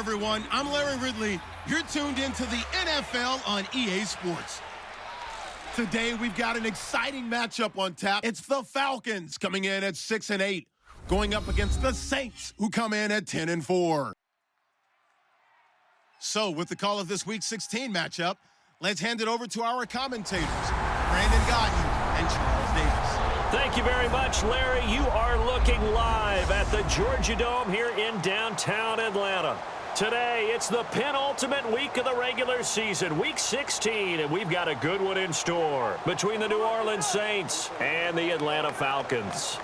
everyone. I'm Larry Ridley. You're tuned into the NFL on EA Sports. Today, we've got an exciting matchup on tap. It's the Falcons coming in at 6-8, going up against the Saints, who come in at 10-4. So, with the call of this Week 16 matchup, let's hand it over to our commentators, Brandon Godden and Charles Davis. Thank you very much, Larry. You are looking live at the Georgia Dome here in downtown Atlanta. Today, it's the penultimate week of the regular season, Week 16, and we've got a good one in store between the New Orleans Saints and the Atlanta Falcons.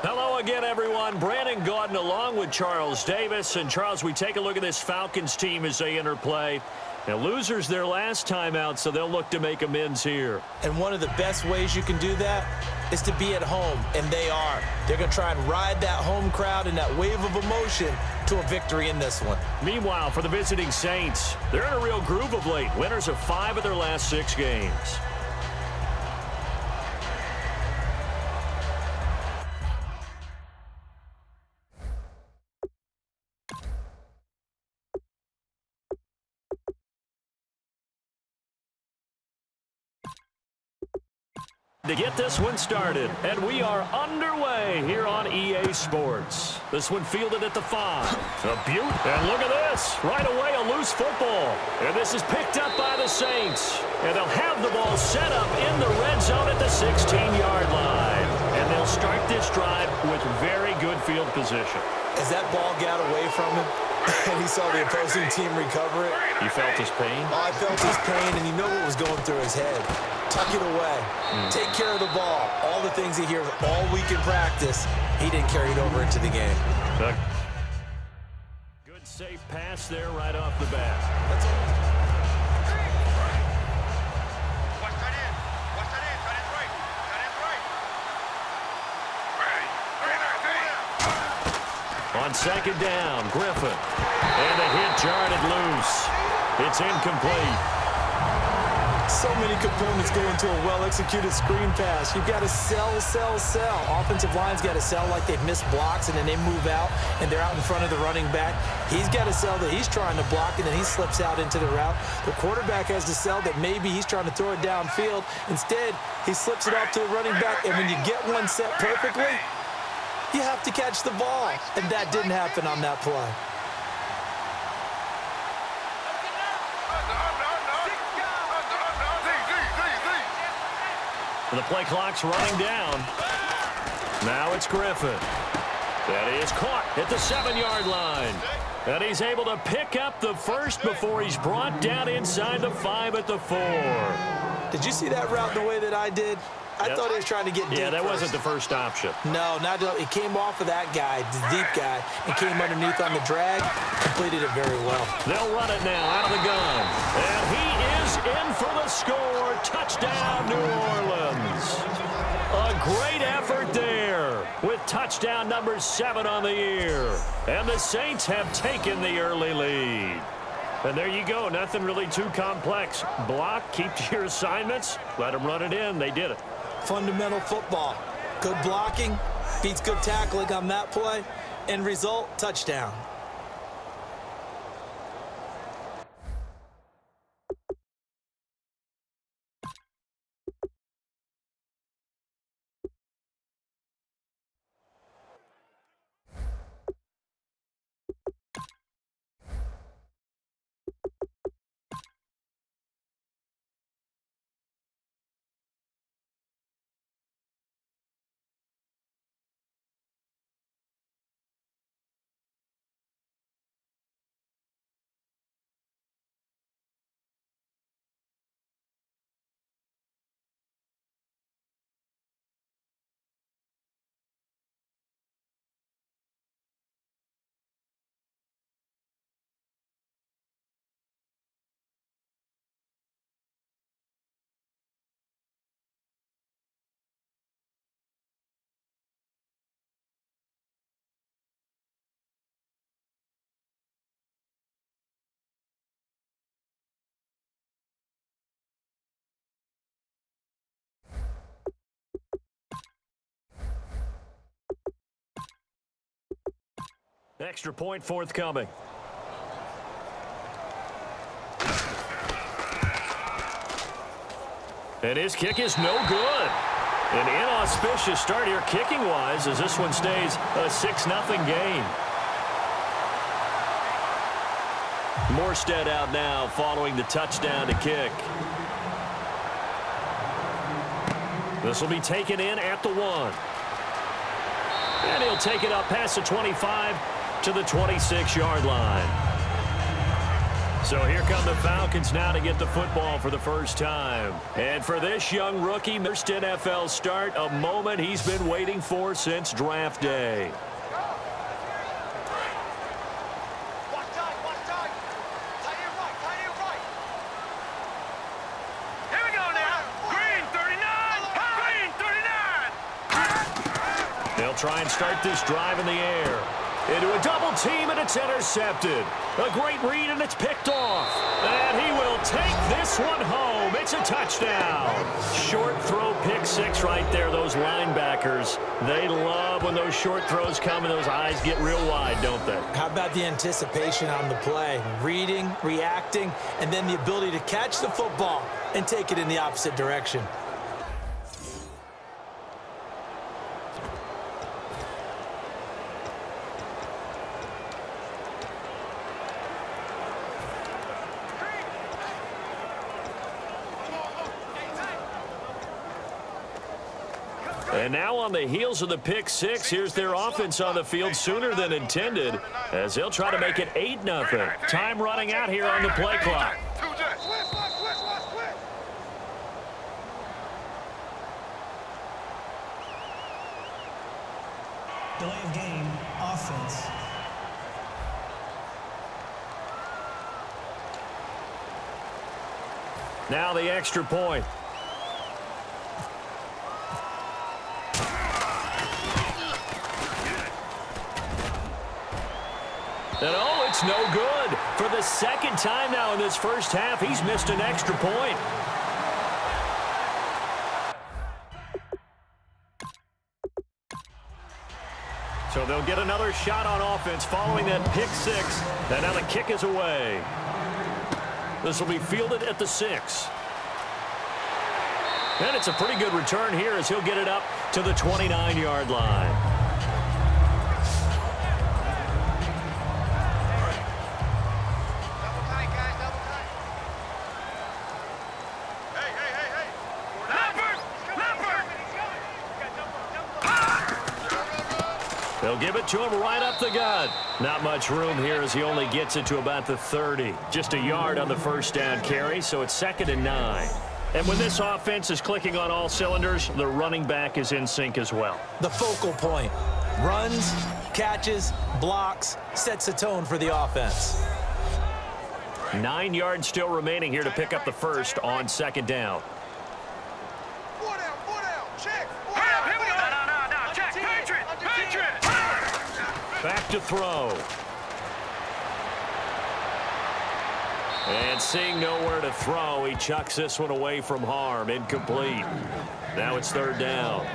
Hello again, everyone. Brandon Gaudin along with Charles Davis. And, Charles, we take a look at this Falcons team as they enter play. Now, losers their last time out, so they'll look to make amends here. And one of the best ways you can do that is to be at home, and they are. They're going to try and ride that home crowd and that wave of emotion to a victory in this one. Meanwhile, for the visiting Saints, they're in a real groove of late. Winners of 5 of their last 6 games. To get this one started, and we are underway here on EA Sports. This one fielded at the 5. A beaut, and look at this. Right away, a loose football. And this is picked up by the Saints. And they'll have the ball set up in the red zone at the 16-yard line. And they'll start this drive with very good field position. As that ball got away from him, and he saw the opposing team recover it. You felt his pain? Oh, I felt his pain, and you know what was going through his head. Tuck it away. Take care of the ball. All the things he hears all week in practice, he didn't carry it over into the game. Good safe pass there right off the bat. That's all. Watch that in. Watch that in. That is right. That is right. On second down, Griffin. And the hit jarred it loose. It's incomplete. So many components go into a well-executed screen pass. You've got to sell. Offensive line's got to sell like they've missed blocks, and then they move out, and they're out in front of the running back. He's got to sell that he's trying to block, and then he slips out into the route. The quarterback has to sell that maybe he's trying to throw it downfield. Instead, he slips it off to the running back, and when you get one set perfectly, you have to catch the ball, and that didn't happen on that play. The play clock's running down. Now it's Griffin. That is caught at the 7-yard line. And he's able to pick up the first before he's brought down inside the 5 at the 4. Did you see that route the way that I did? I thought he was trying to get deep. Yeah, that first. wasn't the first option. No, it came off of that guy, the deep guy, and came underneath on the drag, completed it very well. They'll run it now out of the gun. And he is in for the score. Touchdown, New Orleans. A great effort there with touchdown number 7 on the year. And the Saints have taken the early lead. And there you go. Nothing really too complex. Block, keep to your assignments, let them run it in. They did it. Fundamental football. Good blocking, beats good tackling on that play. End result, touchdown. Extra point forthcoming. And his kick is no good. An inauspicious start here kicking-wise as this one stays a 6-0 game. Morstead out now following the touchdown to kick. This will be taken in at the 1. And he'll take it up past the 25 to the 26-yard line. So here come the Falcons now to get the football for the first time. And for this young rookie, first NFL start, a moment he's been waiting for since draft day. Here we go now. Green 39. Green 39. They'll try and start this drive in the air. Into a double team, and it's intercepted. A great read, and it's picked off. And he will take this one home. It's a touchdown. Short throw, pick six right there. Those linebackers, they love when those short throws come and those eyes get real wide, don't they? How about the anticipation on the play? Reading, reacting, and then the ability to catch the football and take it in the opposite direction. And now on the heels of the pick six, here's their offense on the field sooner than intended as they'll try to make it 8-0. Time running out here on the play clock. Delay of game, offense. Now the extra point. And oh, it's no good. For the second time now in this first half, he's missed an extra point. So they'll get another shot on offense following that pick six. And now the kick is away. This will be fielded at the 6. And it's a pretty good return here as he'll get it up to the 29-yard line. They'll give it to him right up the gut. Not much room here as he only gets it to about the 30. Just a yard on the first down carry, so it's 2nd and 9. And when this offense is clicking on all cylinders, the running back is in sync as well. The focal point. Runs, catches, blocks, sets the tone for the offense. 9 yards still remaining here to pick up the first on 2nd down. Back to throw. And seeing nowhere to throw, he chucks this one away from harm. Incomplete. Now it's 3rd down.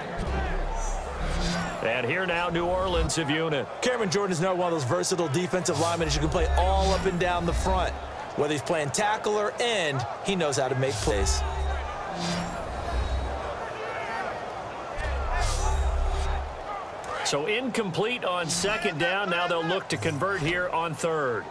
And here now, New Orleans of unit. Cameron Jordan is now one of those versatile defensive linemen who can play all up and down the front. Whether he's playing tackle or end, he knows how to make plays. So incomplete on 2nd down. Now they'll look to convert here on 3rd.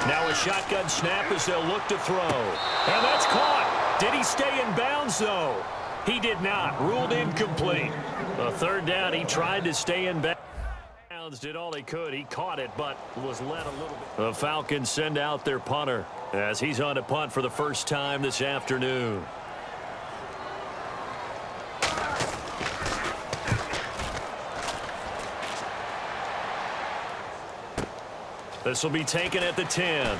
Now a shotgun snap as they'll look to throw. And that's caught. Did he stay in bounds, though? He did not. Ruled incomplete. A 3rd down, he tried to stay in bounds. Did all he could. He caught it, but was led a little bit. The Falcons send out their punter as he's on a punt for the first time this afternoon. This will be taken at the 10.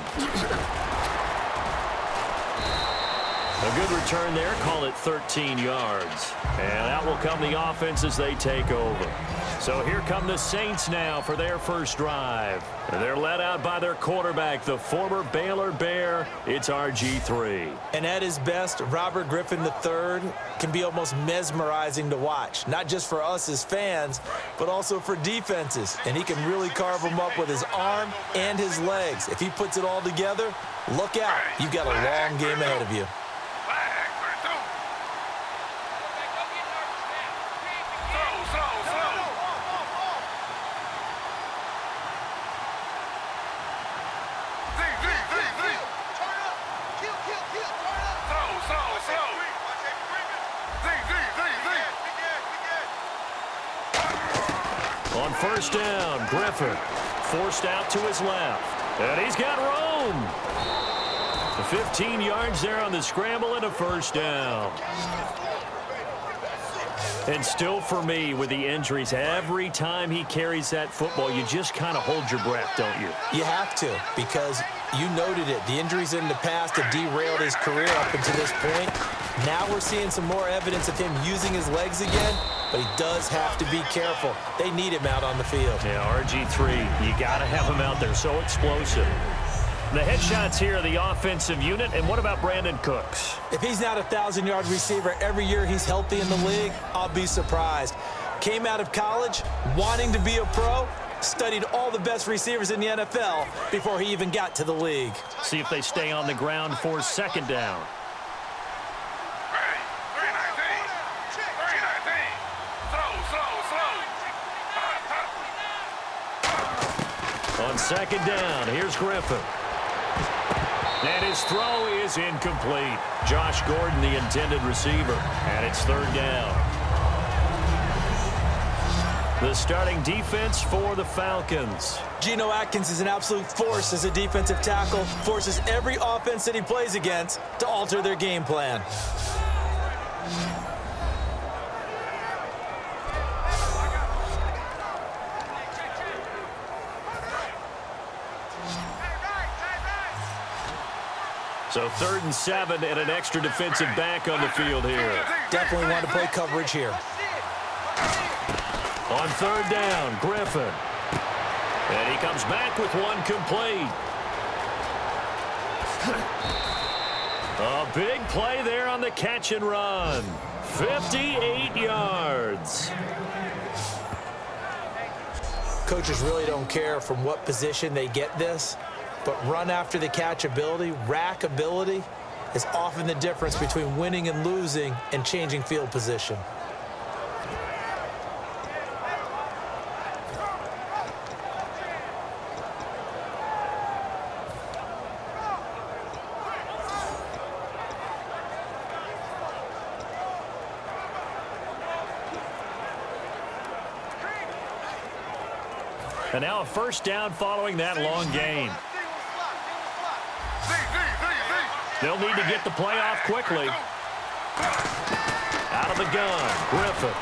A good return there. Call it 13 yards. And out will come the offense as they take over. So here come the Saints now for their first drive. They're led out by their quarterback, the former Baylor Bear. It's RG3. And at his best, Robert Griffin III can be almost mesmerizing to watch, not just for us as fans, but also for defenses. And he can really carve them up with his arm and his legs. If he puts it all together, look out. You've got a long game ahead of you. On first down, Griffin forced out to his left. And he's got room. 15 yards there on the scramble and a first down. And still for me, with the injuries, every time he carries that football, you just kind of hold your breath, don't you? You have to, because you noted it. The injuries in the past have derailed his career up until this point. Now we're seeing some more evidence of him using his legs again, but he does have to be careful. They need him out on the field. Yeah, RG3, you got to have him out there. So explosive. The headshots here are the offensive unit. And what about Brandon Cooks? If he's not a 1,000-yard receiver every year he's healthy in the league, I'll be surprised. Came out of college wanting to be a pro, studied all the best receivers in the NFL before he even got to the league. See if they stay on the ground for second down. On second down, here's Griffin. And his throw is incomplete. Josh Gordon, the intended receiver. And it's third down. The starting defense for the Falcons. Geno Atkins is an absolute force as a defensive tackle. Forces every offense that he plays against to alter their game plan. So 3rd and 7 and an extra defensive back on the field here. Definitely want to play coverage here. On third down, Griffin. And he comes back with one complete. A big play there on the catch and run. 58 yards. Coaches really don't care from what position they get this. But run after the catch ability, rack ability, is often the difference between winning and losing and changing field position. And now a first down following that long gain. They'll need to get the play off quickly. Out of the gun, Griffin.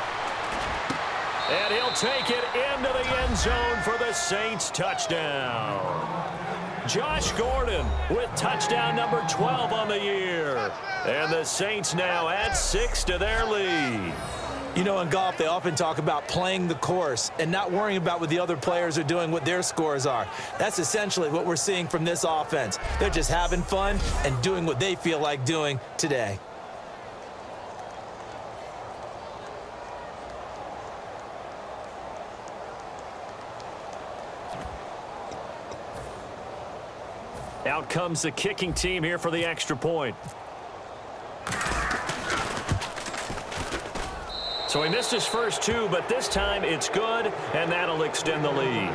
And he'll take it into the end zone for the Saints touchdown. Josh Gordon with touchdown number 12 on the year. And the Saints now add 6 to their lead. You know, in golf, they often talk about playing the course and not worrying about what the other players are doing, what their scores are. That's essentially what we're seeing from this offense. They're just having fun and doing what they feel like doing today. Out comes the kicking team here for the extra point. So he missed his first 2, but this time it's good, and that'll extend the lead.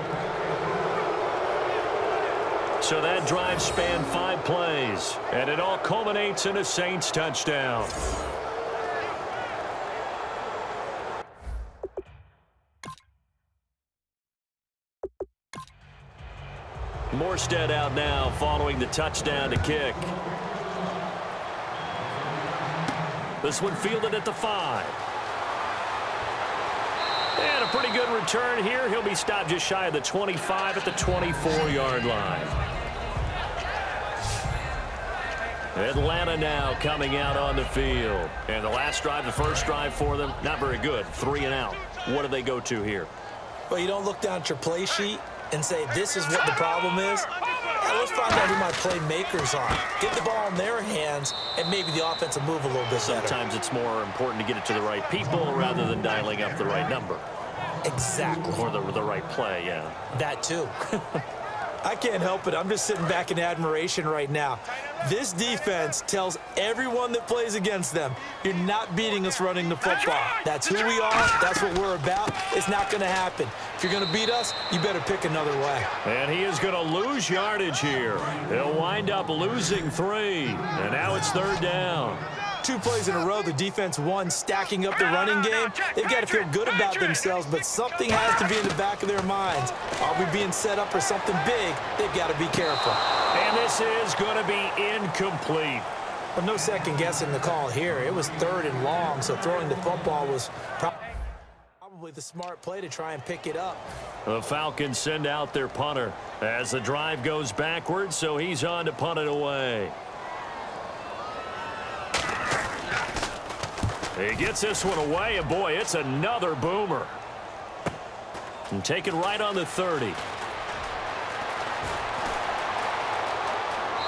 So that drive spanned 5 plays, and it all culminates in a Saints touchdown. Morstead out now following the touchdown to kick. This one fielded at the 5. And a pretty good return here. He'll be stopped just shy of the 25 at the 24-yard line. Atlanta now coming out on the field. And the last drive, the first drive for them, not very good. 3 and out. What do they go to here? Well, you don't look down at your play sheet and say, this is what the problem is. Hey, let's find out who my playmakers are. Get the ball in their hands, and maybe the offense will move a little bit better. Sometimes it's more important to get it to the right people rather than dialing up the right number. Exactly. Or the right play, yeah. That too. I can't help it. I'm just sitting back in admiration right now. This defense tells everyone that plays against them, you're not beating us running the football. That's who we are. That's what we're about. It's not going to happen. If you're going to beat us, you better pick another way. And he is going to lose yardage here. He'll wind up losing 3. And now it's 3rd down. 2 plays in a row, the defense won, stacking up the running game. They've got to feel good about themselves, but something has to be in the back of their minds. Are we being set up for something big? They've got to be careful. And this is going to be incomplete. But no second guessing the call here. It was 3rd and long, so throwing the football was probably the smart play to try and pick it up. The Falcons send out their punter as the drive goes backwards, so he's on to punt it away. He gets this one away, and boy, it's another boomer. And taken right on the 30.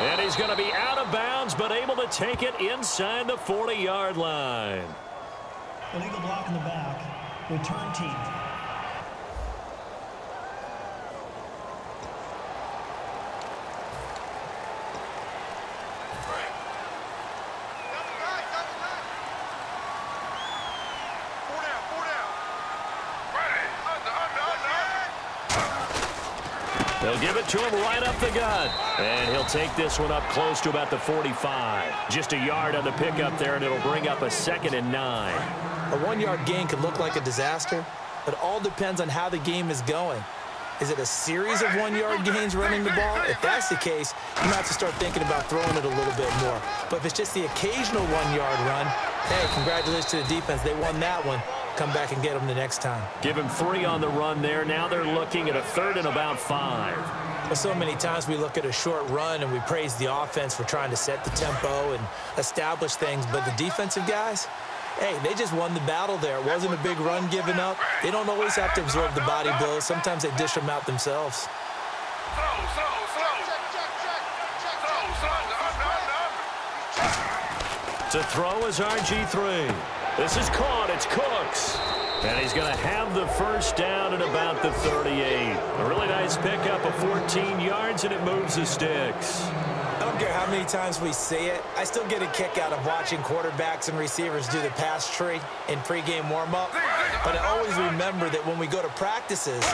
And he's going to be out of bounds, but able to take it inside the 40-yard line. Illegal block in the back. Return team. They'll give it to him right up the gut. And he'll take this one up close to about the 45. Just a yard on the pickup there, and it'll bring up a 2nd and 9. A 1-yard gain could look like a disaster, but it all depends on how the game is going. Is it a series of 1-yard gains running the ball? If that's the case, you might have to start thinking about throwing it a little bit more. But if it's just the occasional 1-yard run, hey, congratulations to the defense. They won that one. Come back and get them the next time. Give him 3 on the run there. Now they're looking at a 3rd and about 5. Well, so many times we look at a short run and we praise the offense for trying to set the tempo and establish things. But the defensive guys, hey, they just won the battle there. It wasn't a big run given up. They don't always have to absorb the body blows. Sometimes they dish them out themselves. To throw is RG3. This is caught. It's Cooks. And he's going to have the first down at about the 38. A really nice pickup of 14 yards, and it moves the sticks. I don't care how many times we see it. I still get a kick out of watching quarterbacks and receivers do the pass tree in pregame warm-up. But I always remember that when we go to practices,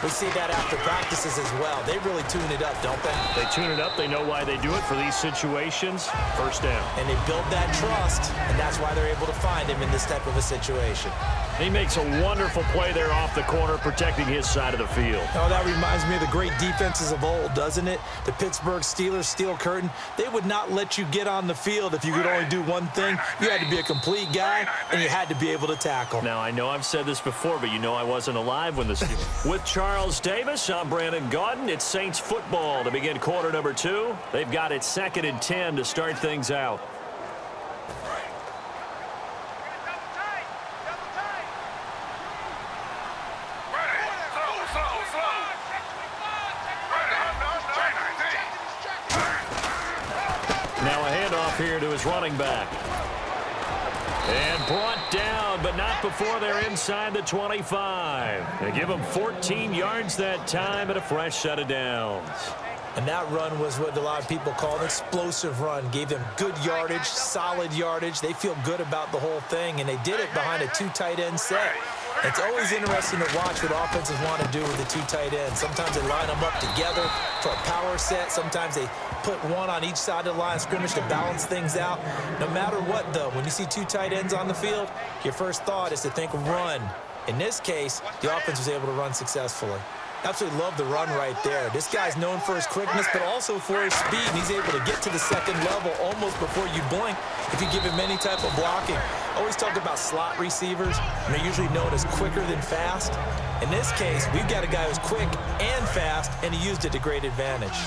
we see that after practices as well. They really tune it up, don't they? They tune it up. They know why they do it for these situations. First down. And they build that trust, and that's why they're able to find him in this type of a situation. He makes a wonderful play there off the corner, protecting his side of the field. Oh, that reminds me of the great defenses of old, doesn't it? The Pittsburgh Steelers, Steel Curtain. They would not let you get on the field if you could only do one thing. You had to be a complete guy, and you had to be able to tackle. Now, I know I've said this before, but you know I wasn't alive when this. With Charles Davis, I'm Brandon Gaudin. It's Saints football to begin quarter number 2. They've got it 2nd and 10 to start things out. Here to his running back. And brought down, but not before they're inside the 25. They give him 14 yards that time and a fresh set of downs. And that run was what a lot of people call an explosive run. Gave them good yardage, solid yardage. They feel good about the whole thing, and they did it behind a 2 tight end set. It's always interesting to watch what offenses want to do with the 2 tight ends. Sometimes they line them up together for a power set. Sometimes they put one on each side of the line of scrimmage to balance things out. No matter what, though, when you see 2 tight ends on the field, your first thought is to think run. In this case, the offense was able to run successfully. Absolutely love the run right there. This guy's known for his quickness, but also for his speed. And he's able to get to the second level almost before you blink if you give him any type of blocking. Always talk about slot receivers, and they're usually known as quicker than fast. In this case, we've got a guy who's quick and fast, and he used it to great advantage.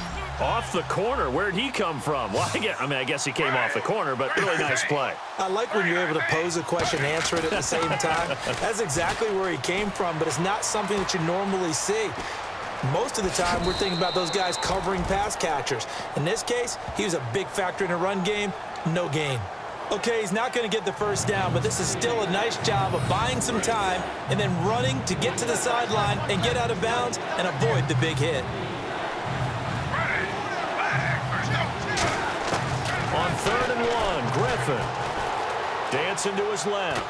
Off the corner. Where'd he come from? Well, I guess he came off the corner, but really nice play. I like when you're able to pose a question and answer it at the same time. That's exactly where he came from, but it's not something that you normally see. Most of the time, we're thinking about those guys covering pass catchers. In this case, he was a big factor in the run game. No gain. Okay, he's not going to get the first down, but this is still a nice job of buying some time and then running to get to the sideline and get out of bounds and avoid the big hit. On 3rd and 1, Griffin dancing to his left.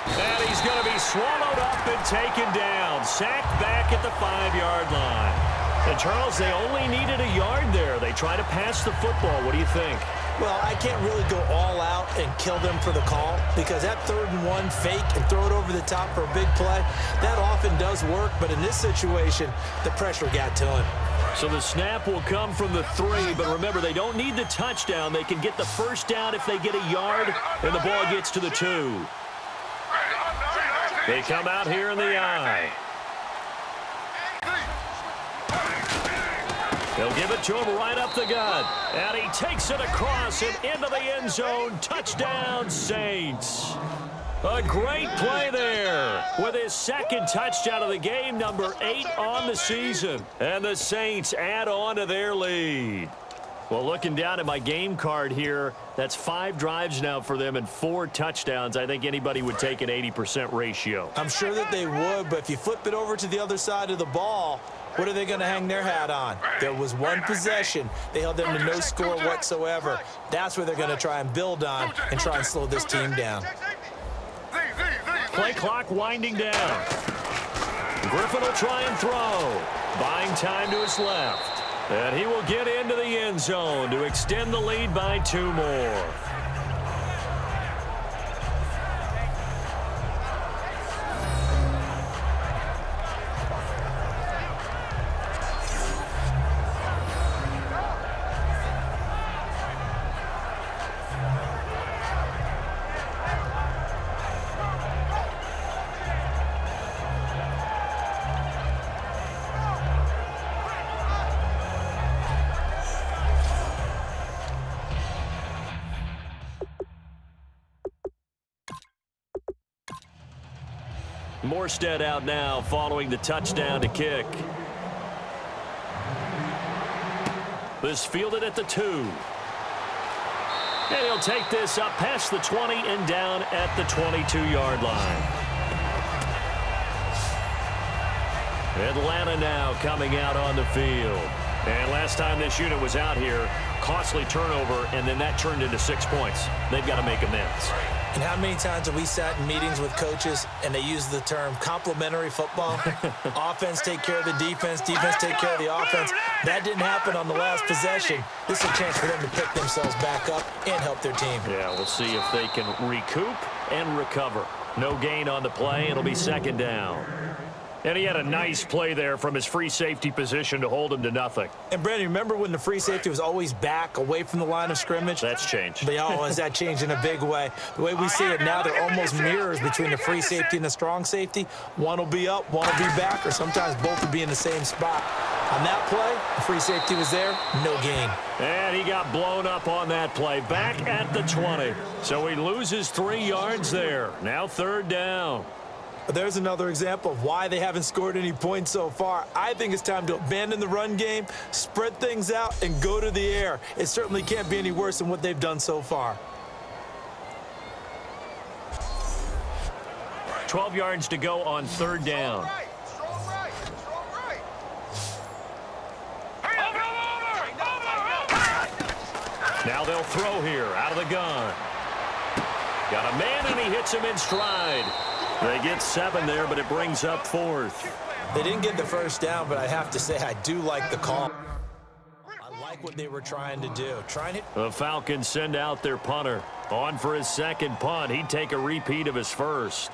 And he's going to be swallowed up and taken down. Sacked back at the 5-yard line. And, Charles, they only needed a yard there. They try to pass the football. What do you think? Well, I can't really go all out and kill them for the call because that 3rd and 1 fake and throw it over the top for a big play, that often does work. But in this situation, the pressure got to him. So the snap will come from the 3, but remember, they don't need the touchdown. They can get the first down if they get a yard, and the ball gets to the 2. They come out here in the I. They'll give it to him right up the gut. And he takes it across and into the end zone. Touchdown, Saints. A great play there with his 2nd touchdown of the game, number 8 on the season. And the Saints add on to their lead. Well, looking down at my game card here, that's 5 drives now for them and 4 touchdowns. I think anybody would take an 80% ratio. I'm sure that they would, but if you flip it over to the other side of the ball, what are they going to hang their hat on? There was one possession. They held them to no score whatsoever. That's where they're going to try and build on and try and slow this team down. Play clock winding down. Griffin will try and throw. Buying time to his left. And he will get into the end zone to extend the lead by 2 more. Morstead out now following the touchdown to kick. This fielded at the 2. And he'll take this up past the 20 and down at the 22-yard line. Atlanta now coming out on the field. And last time this unit was out here, costly turnover, and then that turned into 6 points. They've got to make amends. And how many times have we sat in meetings with coaches and they use the term complementary football? Offense take care of the defense, defense take care of the offense. That didn't happen on the last possession. This is a chance for them to pick themselves back up and help their team. Yeah, we'll see if they can recoup and recover. No gain on the play. It'll be 2nd down. And he had a nice play there from his free safety position to hold him to nothing. And, Brandon, remember when the free safety was always back away from the line of scrimmage? That's changed. But has that changed in a big way? The way we see it now, they're almost mirrors between the free safety and the strong safety. One will be up, one will be back, or sometimes both will be in the same spot. On that play, the free safety was there, no gain. And he got blown up on that play, back at the 20. So he loses 3 yards there. Now 3rd down. There's another example of why they haven't scored any points so far. I think it's time to abandon the run game, spread things out, and go to the air. It certainly can't be any worse than what they've done so far. 12 yards to go on 3rd down. Now they'll throw here out of the gun. Got a man, and he hits him in stride. They get 7 there, but it brings up 4th. They didn't get the first down, but I have to say I do like the call. I like what they were trying to do. The Falcons send out their punter. On for his 2nd punt. He'd take a repeat of his first.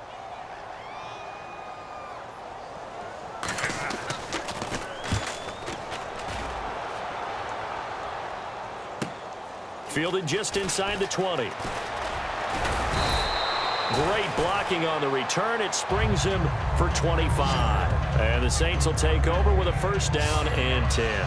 Fielded just inside the 20. Great blocking on the return. It springs him for 25. And the Saints will take over with a 1st down and 10.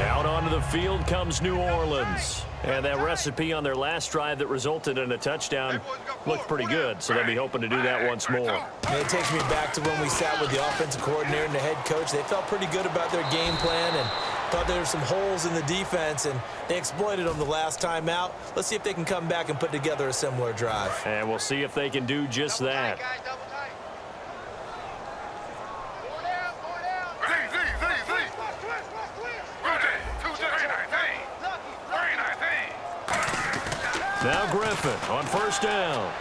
Out onto the field comes New Orleans. And that recipe on their last drive that resulted in a touchdown looked pretty good, so they'll be hoping to do that once more. It takes me back to when we sat with the offensive coordinator and the head coach. They felt pretty good about their game plan and thought there were some holes in the defense, and they exploited them the last time out. Let's see if they can come back and put together a similar drive. And we'll see if they can do just that. Now Griffin on first down.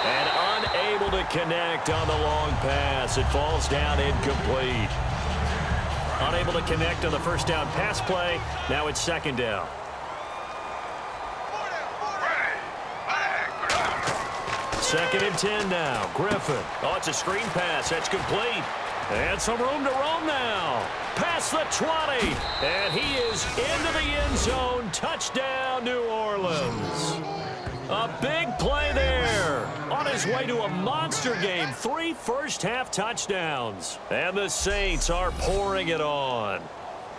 And unable to connect on the long pass. It falls down incomplete. Unable to connect on the first down pass play. Now it's second down. Second and 10 now. Griffin. Oh, it's a screen pass. That's complete. And some room to roam now. Past the 20. And he is into the end zone. Touchdown, New Orleans. A big play there. On his way to a monster game. 3 first-half touchdowns. And the Saints are pouring it on.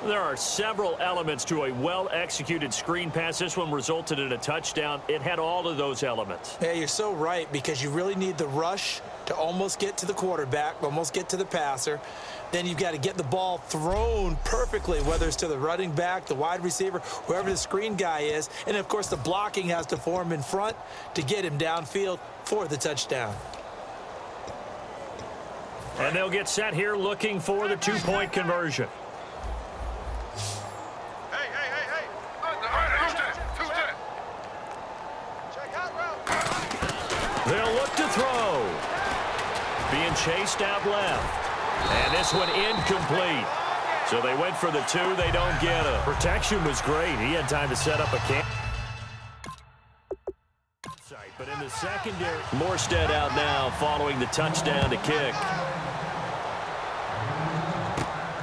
There are several elements to a well-executed screen pass. This one resulted in a touchdown. It had all of those elements. Yeah, you're so right, because you really need the rush to almost get to the quarterback, almost get to the passer. Then you've got to get the ball thrown perfectly, whether it's to the running back, the wide receiver, whoever the screen guy is. And, of course, the blocking has to form in front to get him downfield for the touchdown. And they'll get set here looking for the two-point conversion. They'll look to throw. Being chased out left. And this one incomplete. So they went for the 2. They don't get it. Protection was great. He had time to set up a camp. But in the secondary, Morstead out now following the touchdown to kick.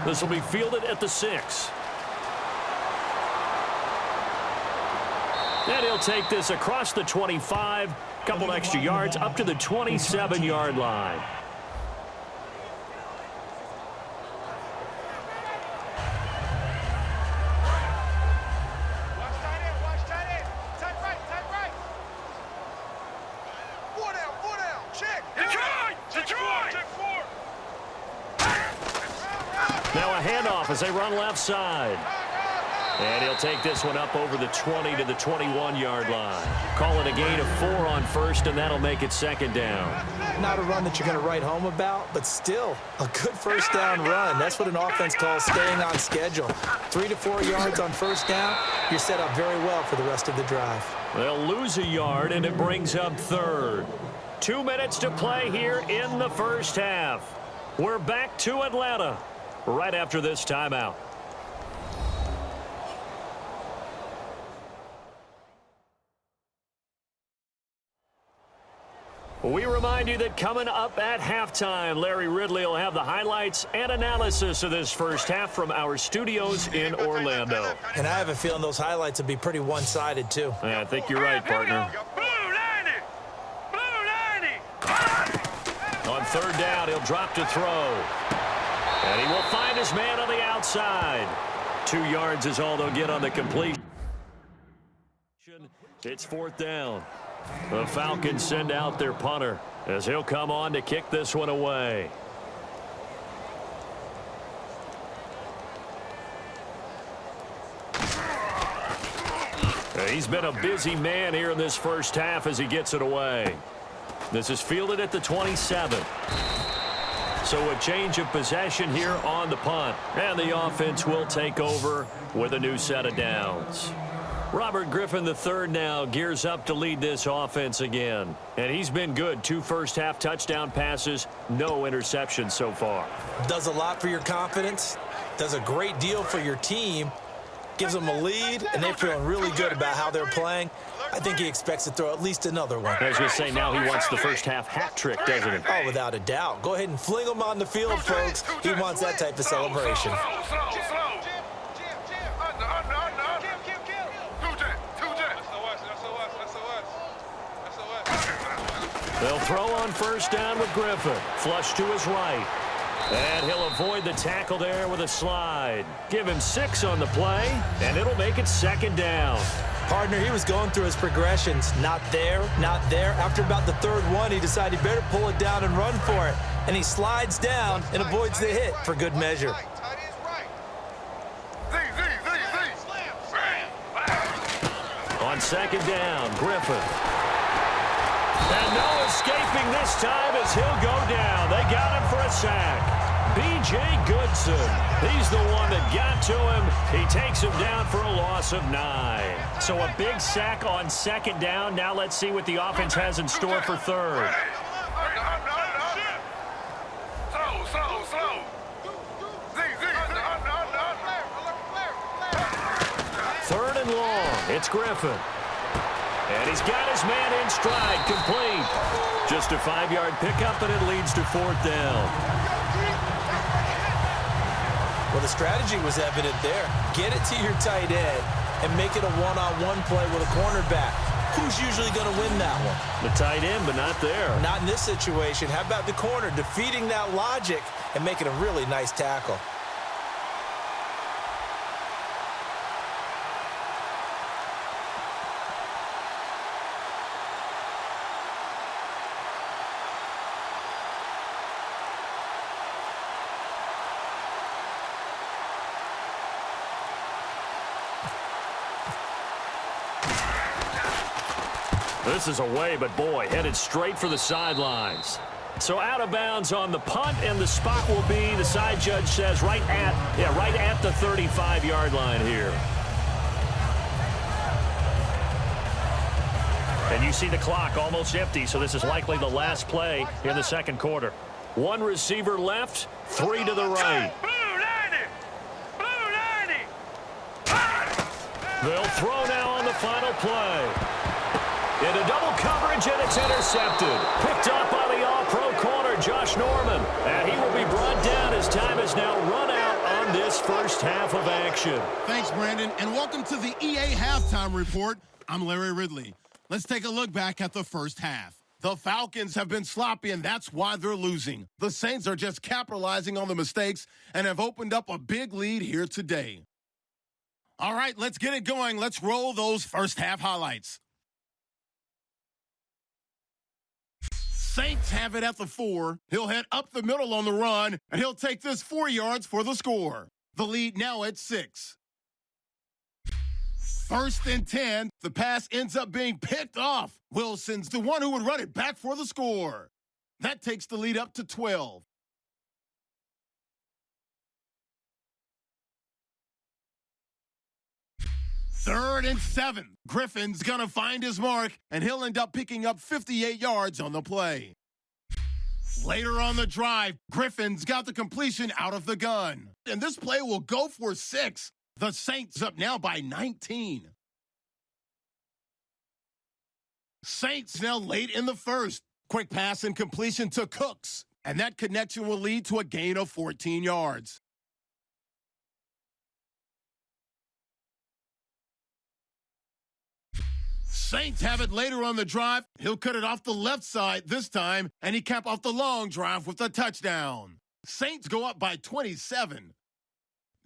This will be fielded at the 6. And he'll take this across the 25. Couple extra yards up to the 27-yard line. Now a handoff as they run left side. And he'll take this one up over the 20 to the 21-yard line. Call it a gain of 4 on first, and that'll make it second down. Not a run that you're going to write home about, but still a good first down run. That's what an offense calls staying on schedule. 3 to 4 yards on first down, you're set up very well for the rest of the drive. They'll lose a yard, and it brings up third. 2 minutes to play here in the first half. We're back to Atlanta right after this timeout. We remind you that coming up at halftime, Larry Ridley will have the highlights and analysis of this first half from our studios in Orlando. And I have a feeling those highlights will be pretty one-sided, too. I think you're right, partner. On third down, he'll drop to throw. And he will find his man on the outside. 2 yards is all they'll get on the completion. It's fourth down. The Falcons send out their punter as he'll come on to kick this one away. He's been a busy man here in this first half as he gets it away. This is fielded at the 27. So a change of possession here on the punt. And the offense will take over with a new set of downs. Robert Griffin III now gears up to lead this offense again. And he's been good. 2 first-half touchdown passes, no interceptions so far. Does a lot for your confidence, does a great deal for your team, gives them a lead, and they're feeling really good about how they're playing. I think he expects to throw at least another one. I was going to say, now he wants the first-half hat trick, doesn't he? Oh, without a doubt. Go ahead and fling him on the field, folks. He wants that type of celebration. They'll throw on first down with Griffin. Flush to his right. And he'll avoid the tackle there with a slide. Give him 6 on the play, and it'll make it second down. Partner, he was going through his progressions. Not there, not there. After about the third one, he decided he better pull it down and run for it. And he slides down and avoids the hit for good measure. On second down, Griffin. And no escaping this time as he'll go down. They got him for a sack. B.J. Goodson, he's the one that got to him. He takes him down for a loss of 9. So a big sack on second down. Now let's see what the offense has in store for third. Third and long. It's Griffin. And he's got his man in stride, complete. Just a 5-yard pickup, and it leads to fourth down. Well, the strategy was evident there. Get it to your tight end and make it a one-on-one play with a cornerback. Who's usually going to win that one? The tight end, but not there. Not in this situation. How about the corner defeating that logic and making a really nice tackle? This is away, but boy, headed straight for the sidelines. So out of bounds on the punt, and the spot will be, the side judge says, right at the 35-yard line here. And you see the clock almost empty, so this is likely the last play in the second quarter. 1 receiver left, 3 to the right. They'll throw now on the final play. Into double coverage, and it's intercepted. Picked up by the all-pro corner, Josh Norman. And he will be brought down as time has now run out on this first half of action. Thanks, Brandon, and welcome to the EA Halftime Report. I'm Larry Ridley. Let's take a look back at the first half. The Falcons have been sloppy, and that's why they're losing. The Saints are just capitalizing on the mistakes and have opened up a big lead here today. All right, let's get it going. Let's roll those first half highlights. Saints have it at the 4. He'll head up the middle on the run, and he'll take this 4 yards for the score. The lead now at 6. First and 10. The pass ends up being picked off. Wilson's the one who would run it back for the score. That takes the lead up to 12. Third and 7. Griffin's going to find his mark, and he'll end up picking up 58 yards on the play. Later on the drive, Griffin's got the completion out of the gun. And this play will go for 6. The Saints up now by 19. Saints now late in the first. Quick pass and completion to Cooks. And that connection will lead to a gain of 14 yards. Saints have it later on the drive. He'll cut it off the left side this time, and he cap off the long drive with a touchdown. Saints go up by 27.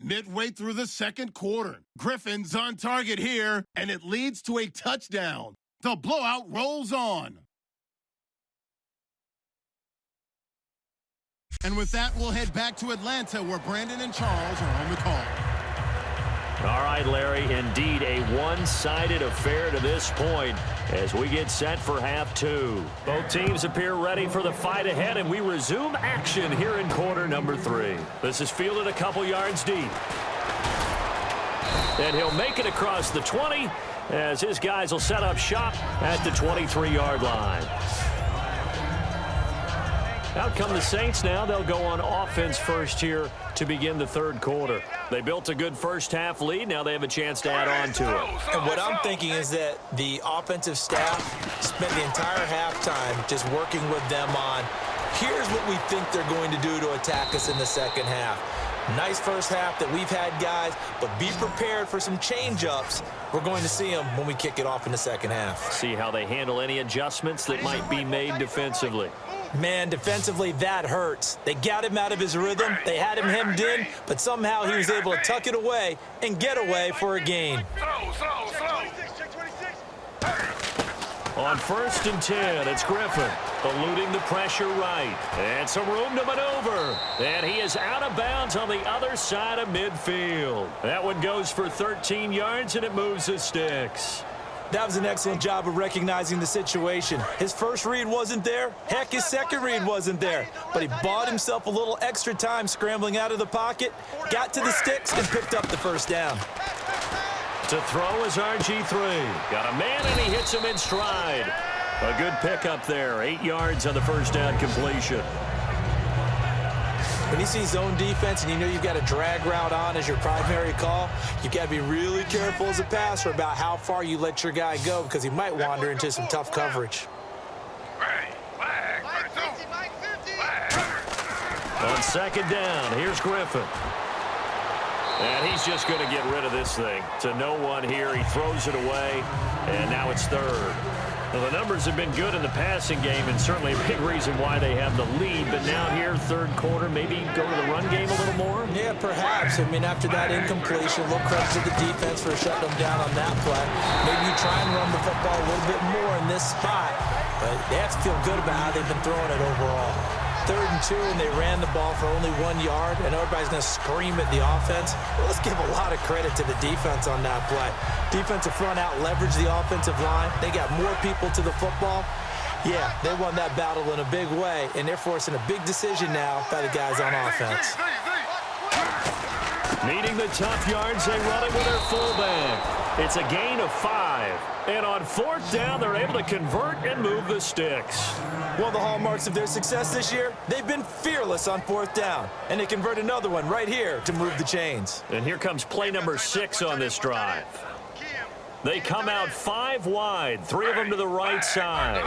Midway through the second quarter, Griffin's on target here, and it leads to a touchdown. The blowout rolls on. And with that, we'll head back to Atlanta, where Brandon and Charles are on the call. All right, Larry, indeed a one-sided affair to this point as we get set for half 2. Both teams appear ready for the fight ahead, and we resume action here in quarter number 3. This is fielded a couple yards deep. And he'll make it across the 20 as his guys will set up shop at the 23-yard line. Out come the Saints now. They'll go on offense first here to begin the third quarter. They built a good first half lead. Now they have a chance to add on to it. And what I'm thinking is that the offensive staff spent the entire halftime just working with them on, here's what we think they're going to do to attack us in the second half. Nice first half that we've had, guys, but be prepared for some change-ups. We're going to see them when we kick it off in the second half. See how they handle any adjustments that might be made defensively. Man, defensively, that hurts. They got him out of his rhythm. They had him hemmed in, but somehow he was able to tuck it away and get away for a gain. On 1st and 10, it's Griffin, eluding the pressure right. And some room to maneuver. And he is out of bounds on the other side of midfield. That one goes for 13 yards, and it moves the sticks. That was an excellent job of recognizing the situation. His first read wasn't there. Heck, his second read wasn't there. But he bought himself a little extra time scrambling out of the pocket, got to the sticks, and picked up the first down. To throw is RG3. Got a man, and he hits him in stride. A good pickup there. 8 yards on the first down completion. When you see zone defense and you know you've got a drag route on as your primary call, you've got to be really careful as a passer about how far you let your guy go because he might wander into some tough coverage. On 2nd down, here's Griffin. And he's just going to get rid of this thing. To no one here. He throws it away, and now it's 3rd. Well, the numbers have been good in the passing game, and certainly a big reason why they have the lead. But now here, 3rd quarter, maybe go to the run game a little more? Yeah, perhaps. I mean, after that incompletion, a little credit to the defense for shutting them down on that play. Maybe you try and run the football a little bit more in this spot, but they have to feel good about how they've been throwing it overall. 3rd and 2, and they ran the ball for only 1 yard, and everybody's going to scream at the offense. Well, let's give a lot of credit to the defense on that play. Defensive front out leveraged the offensive line. They got more people to the football. Yeah, they won that battle in a big way, and they're forcing a big decision now by the guys on offense. Needing the tough yards, they run it with their fullback. It's a gain of 5. And on 4th down, they're able to convert and move the sticks. One of the hallmarks of their success this year, they've been fearless on 4th down. And they convert another one right here to move the chains. And here comes play number 6 on this drive. They come out 5 wide, 3 of them to the right side.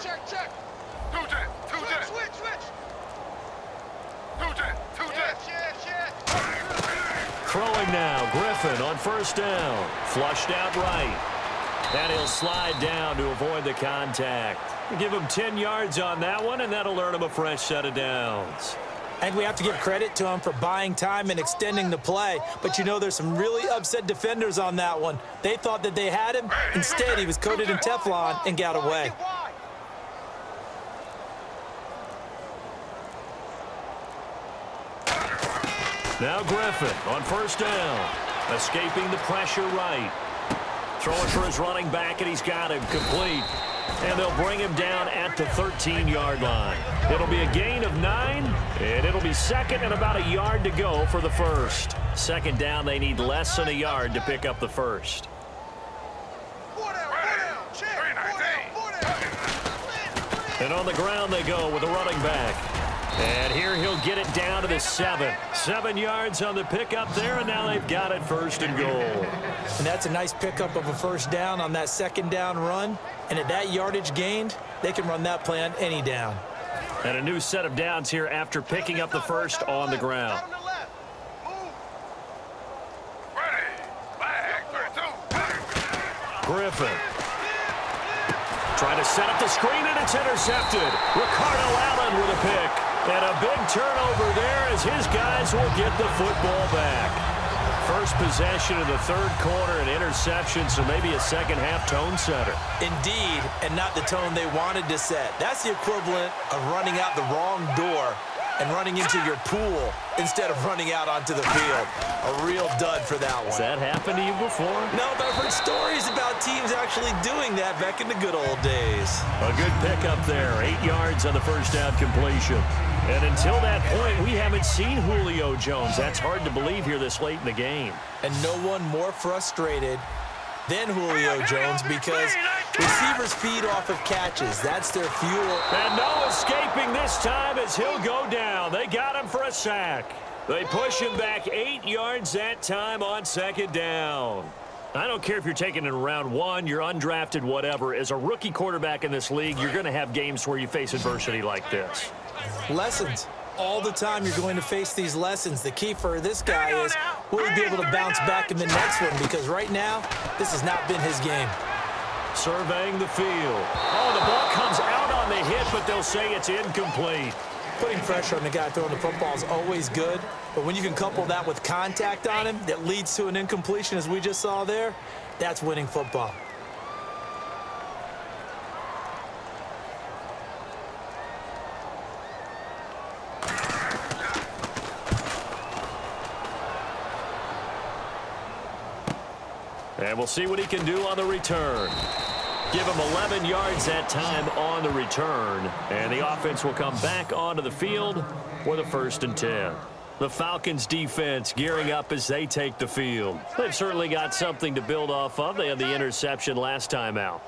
Check. Throwing now, Griffin on 1st down. Flushed out right. And he'll slide down to avoid the contact. Give him 10 yards on that one, and that'll earn him a fresh set of downs. And we have to give credit to him for buying time and extending the play. But, you know, there's some really upset defenders on that one. They thought that they had him. Instead, he was coated in Teflon and got away. Now Griffin on 1st down. Escaping the pressure right. Throwing for his running back, and he's got him complete. And they'll bring him down at the 13-yard line. It'll be a gain of 9, and it'll be 2nd and about a yard to go for the 1st. 2nd down, they need less than a yard to pick up the 1st. And on the ground they go with the running back. And here he'll get it down to the 7. 7 yards on the pickup there, and now they've got it 1st and goal. And that's a nice pickup of a 1st down on that 2nd down run. And at that yardage gained, they can run that play on any down. And a new set of downs here after picking up the 1st on the ground. Griffin. Trying to set up the screen, and it's intercepted. Ricardo Allen with a pick. And a big turnover there as his guys will get the football back. First possession of the 3rd quarter, an interception, so maybe a second-half tone setter. Indeed, and not the tone they wanted to set. That's the equivalent of running out the wrong door and running into your pool instead of running out onto the field. A real dud for that one. Has that happened to you before? No, but I've heard stories about teams actually doing that back in the good old days. A good pickup there, 8 yards on the 1st down completion. And until that point, we haven't seen Julio Jones. That's hard to believe here this late in the game. And no one more frustrated than Julio Jones because receivers feed off of catches. That's their fuel. And no escaping this time as he'll go down. They got him for a sack. They push him back 8 yards that time on 2nd down. I don't care if you're taking it in round 1, you're undrafted, whatever. As a rookie quarterback in this league, you're going to have games where you face adversity like this. Lessons. All the time you're going to face these lessons. The key for this guy is, will he be able to bounce back in the next one? Because right now, this has not been his game. Surveying the field. Oh, the ball comes out on on the hit, but they'll say it's incomplete. Putting pressure on the guy throwing the football is always good, but when you can couple that with contact on him that leads to an incompletion, as we just saw there, that's winning football. And we'll see what he can do on the return. Give him 11 yards that time on the return. And the offense will come back onto the field for the 1st and 10. The Falcons defense gearing up as they take the field. They've certainly got something to build off of. They had the interception last time out.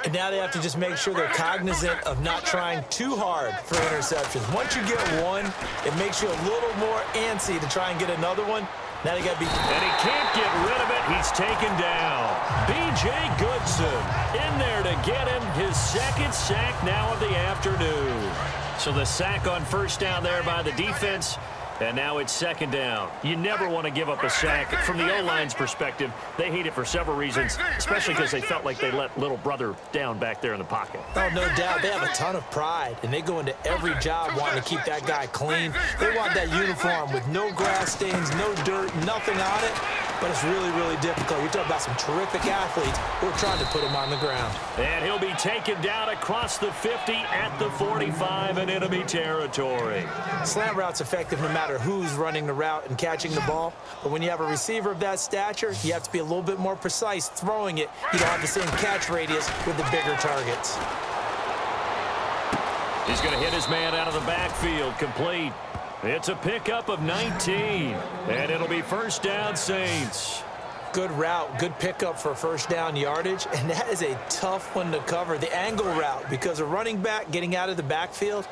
And now they have to just make sure they're cognizant of not trying too hard for interceptions. Once you get one, it makes you a little more antsy to try and get another one. Now they got to be... And he can't get rid of it. He's taken down. B.J. Goodson in there to get him his 2nd sack now of the afternoon. So the sack on 1st down there by the defense. And now it's 2nd down. You never want to give up a sack. From the O-line's perspective, they hate it for several reasons, especially because they felt like they let little brother down back there in the pocket. Oh, no doubt. They have a ton of pride, and they go into every job wanting to keep that guy clean. They want that uniform with no grass stains, no dirt, nothing on it. But it's really, really difficult. You're talking about some terrific athletes who are trying to put him on the ground. And he'll be taken down across the 50 at the 45 in enemy territory. Slant route's effective no matter who's running the route and catching the ball. But when you have a receiver of that stature, you have to be a little bit more precise throwing it. You don't have the same catch radius with the bigger targets. He's going to hit his man out of the backfield, complete. It's a pickup of 19, and it'll be 1st down, Saints. Good route, good pickup for 1st down yardage, and that is a tough one to cover, the angle route, because a running back getting out of the backfield,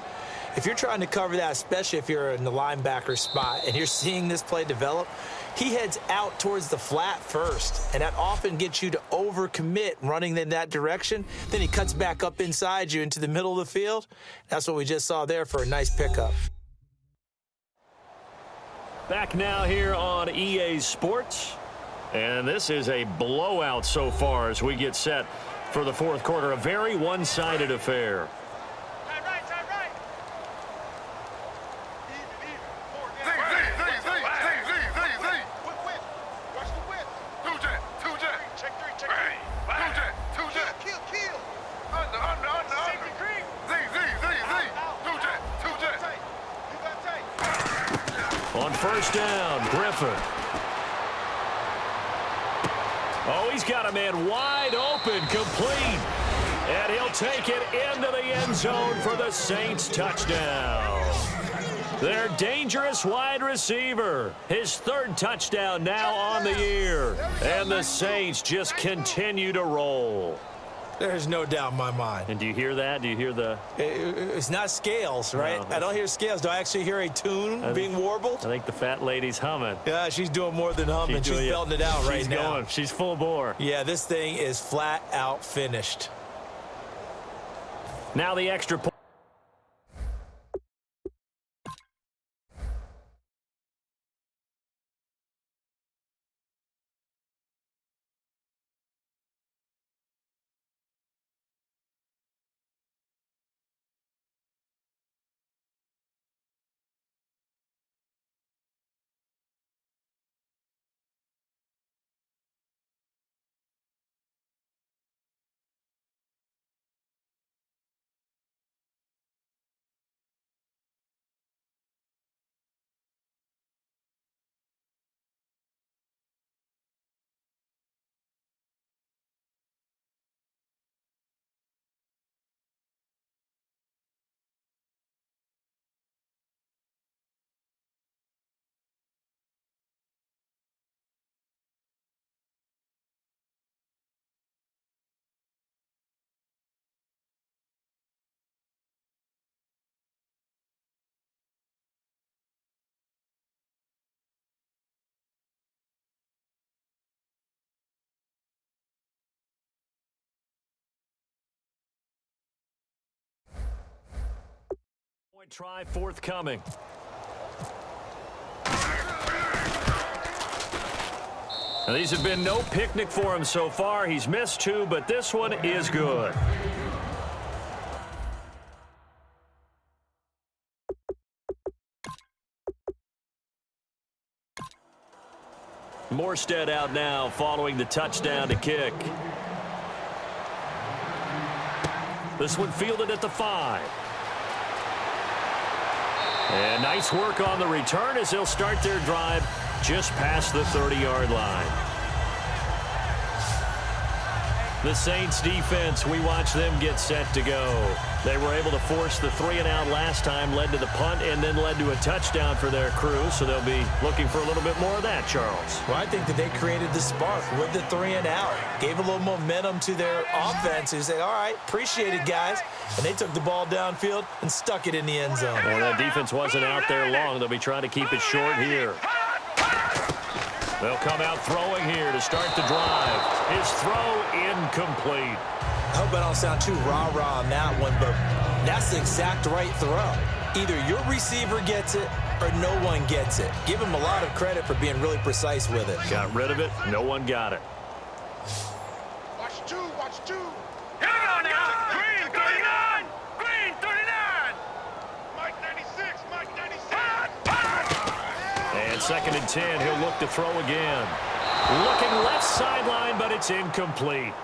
if you're trying to cover that, especially if you're in the linebacker spot and you're seeing this play develop, he heads out towards the flat first, and that often gets you to overcommit running in that direction. Then he cuts back up inside you into the middle of the field. That's what we just saw there for a nice pickup. Back now here on EA Sports. And this is a blowout so far as we get set for the 4th quarter. A very one-sided affair. Time right. Whip. Watch the whip. Two jet. Check three. Two jet. Kill. Under. Safety green. Two jet. You got tight. On 1st down, Griffin. Oh, he's got a man wide open, complete. And he'll take it into the end zone for the Saints touchdown. Their dangerous wide receiver. His 3rd touchdown now on the year. And the Saints just continue to roll. There's no doubt in my mind. And do you hear that? Do you hear the... It's not scales, right? No. I don't hear scales. Do I actually hear a tune being warbled? I think the fat lady's humming. Yeah, she's doing more than humming. She's belting it out right now. She's full bore. Yeah, this thing is flat out finished. Now the extra point. Point try forthcoming. Now, these have been no picnic for him so far. He's missed 2, but this one is good. Morstead out now following the touchdown to kick. This one fielded at the 5. And nice work on the return as they'll start their drive just past the 30-yard line. The Saints defense, we watch them get set to go. They were able to force the 3-and-out last time, led to the punt, and then led to a touchdown for their crew. So they'll be looking for a little bit more of that, Charles. Well, I think that they created the spark with the 3-and-out. Gave a little momentum to their offense. Who said, all right, appreciate it, guys. And they took the ball downfield and stuck it in the end zone. Well, that defense wasn't out there long. They'll be trying to keep it short here. They'll come out throwing here to start the drive. His throw incomplete. I hope I don't sound too rah-rah on that one, but that's the exact right throw. Either your receiver gets it or no one gets it. Give him a lot of credit for being really precise with it. Got rid of it. No one got it. Watch two, watch two. Here we go now. Green 39. Green 39. Mike 96, Mike 96. And 2nd and 10, he'll look to throw again. Looking left sideline, but it's incomplete.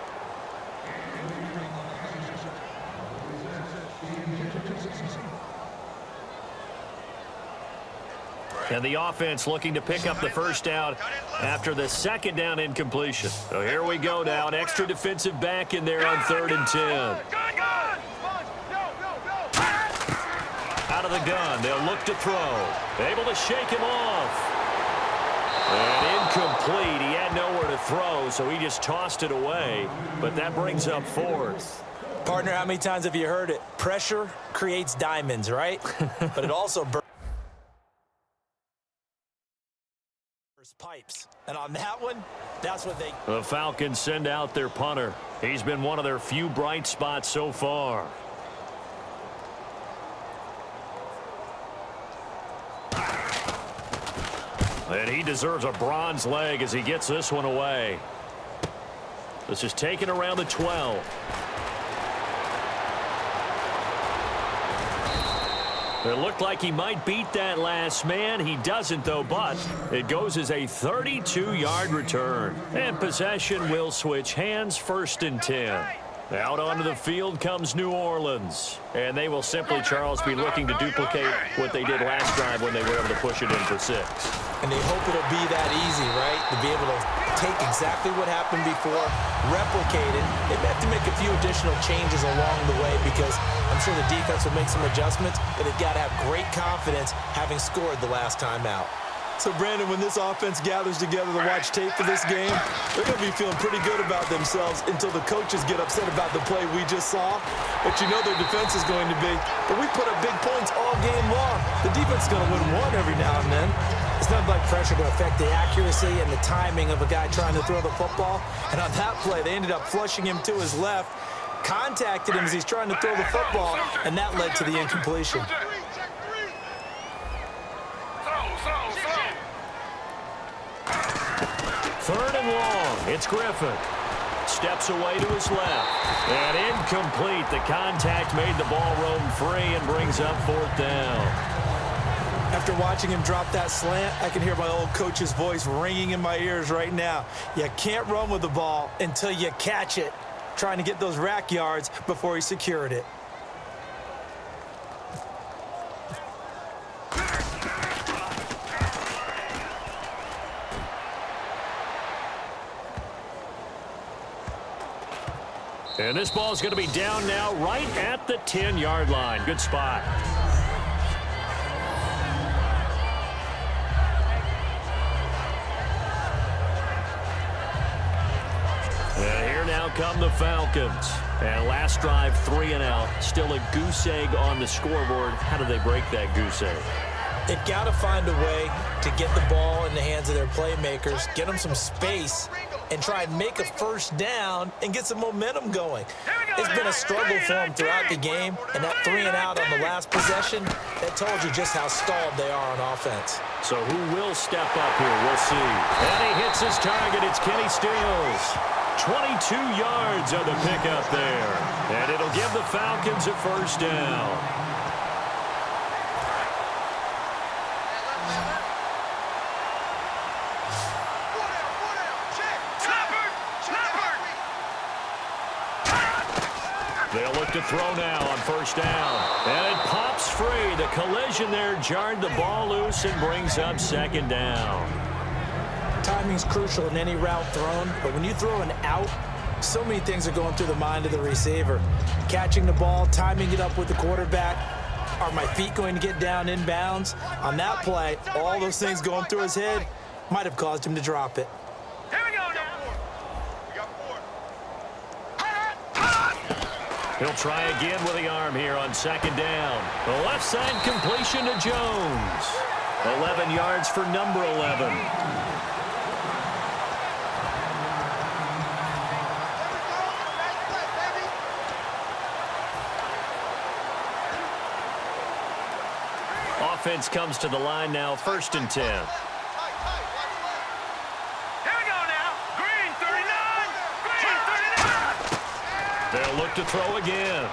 And the offense looking to pick up the first down after the 2nd down incompletion. So here we go now. An extra defensive back in there on 3rd and 10. Out of the gun. They'll look to throw. Able to shake him off. And incomplete. He had nowhere to throw, so he just tossed it away. But that brings up 4th. Partner, how many times have you heard it? Pressure creates diamonds, right? But it also burns pipes. And on that one, that's what they... The Falcons send out their punter. He's been one of their few bright spots so far. And he deserves a bronze leg as he gets this one away. This is taken around the 12. It looked like he might beat that last man. He doesn't, though, but it goes as a 32-yard return. And possession will switch hands, 1st and 10. Out onto the field comes New Orleans. And they will simply, Charles, be looking to duplicate what they did last drive when they were able to push it in for 6. And they hope it'll be that easy, right? To be able to take exactly what happened before, replicate it. They may have to make a few additional changes along the way because I'm sure the defense will make some adjustments, but they've got to have great confidence having scored the last time out. So, Brandon, when this offense gathers together to watch tape for this game, they're going to be feeling pretty good about themselves until the coaches get upset about the play we just saw. But you know their defense is going to be. But we put up big points all game long. The defense is going to win one every now and then. It's not like pressure to affect the accuracy and the timing of a guy trying to throw the football. And on that play, they ended up flushing him to his left, contacted him as he's trying to throw the football, and that led to the incompletion. Third and long. It's Griffin. Steps away to his left. And incomplete. The contact made the ball roam free and brings up 4th down. After watching him drop that slant, I can hear my old coach's voice ringing in my ears right now. You can't run with the ball until you catch it. Trying to get those rack yards before he secured it. And this ball is going to be down now right at the 10-yard line. Good spot. And here now come the Falcons. And last drive, 3-and-out. Still a goose egg on the scoreboard. How do they break that goose egg? They've got to find a way to get the ball in the hands of their playmakers, get them some space, and try and make a first down and get some momentum going. It's been a struggle for them throughout the game, and that 3-and-out on the last possession, that told you just how stalled they are on offense. So who will step up here? We'll see. And he hits his target. It's Kenny Stills. 22 yards on the pickup there. And it'll give the Falcons a first down. They'll look to throw now on first down. And it pops free. The collision there jarred the ball loose and brings up second down. Timing's crucial in any route thrown, but when you throw an out, so many things are going through the mind of the receiver. Catching the ball, timing it up with the quarterback. Are my feet going to get down in bounds? On that play, all those things going through his head might have caused him to drop it. Here we go now. We got 4. He'll try again with the arm here on second down. The left side completion to Jones. 11 yards for number 11. Offense comes to the line now, 1st and 10. Here we go now. Green 39. Green 39. They'll look to throw again.